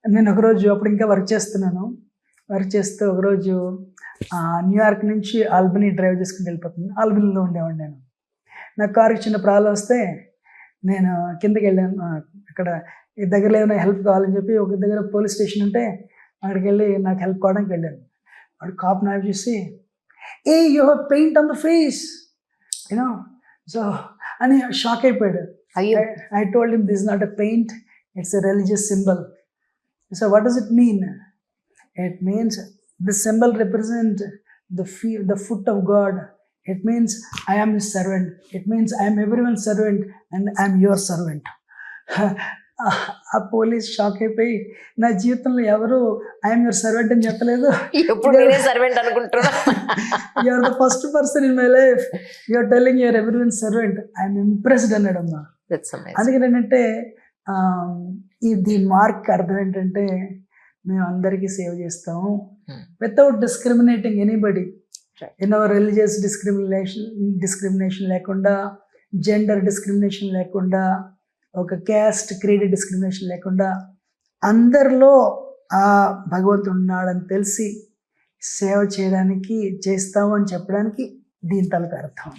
నేను ఒకరోజు అప్పుడు ఇంకా వర్క్ చేస్తున్నాను. వర్క్ చేస్తూ ఒకరోజు న్యూయార్క్ నుంచి ఆల్బనీ డ్రైవ్ చేసుకుంటూ వెళ్ళిపోతున్నాను. ఆల్బనీలో ఉండేవాడిని నేను. నా కారుకి చిన్న ప్రాబ్లం వస్తే నేను కిందకెళ్ళాను. అక్కడ ఈ దగ్గరలో ఏమైనా హెల్ప్ కావాలని చెప్పి ఒక దగ్గర పోలీస్ స్టేషన్ ఉంటే అక్కడికెళ్ళి నాకు హెల్ప్ కావడానికి వెళ్ళాను. వాడు కాప్ నావి చూసి, "hey you have paint on the face you know so" అని షాక్ అయిపోయాడు. అయ్యో! I told him this is not a paint, it's a religious symbol. So what does it mean? It means the symbol represent the foot of God. It means I am his servant. It means I am everyone's servant and I am your servant. ఆ police shock అయిపోయి, నా జీవితంలో ఎవరు I'm your servant అని చెప్పలేదు. ఎప్పుడు నేనే servant అనుకుంటున్నా. You are the first person in my life, you are telling your everyone servant. I'm impressed అన్నాడమ్మా. అందుకని ఏంటంటే దీని మార్క్ అర్థం ఏంటంటే మేము అందరికీ సేవ్ చేస్తాము వితౌట్ డిస్క్రిమినేటింగ్ ఎనీబడి. ఎన్నో రిలీజియస్ డిస్క్రిమినేషన్ లేకుండా, జెండర్ డిస్క్రిమినేషన్ లేకుండా, ఒక క్యాస్ట్ క్రీడ్ డిస్క్రిమినేషన్ లేకుండా అందరిలో ఆ భగవంతుడు ఉన్నాడని తెలిసి సేవ చేయడానికి చేస్తాము అని చెప్పడానికి దీని తలకు అర్థం.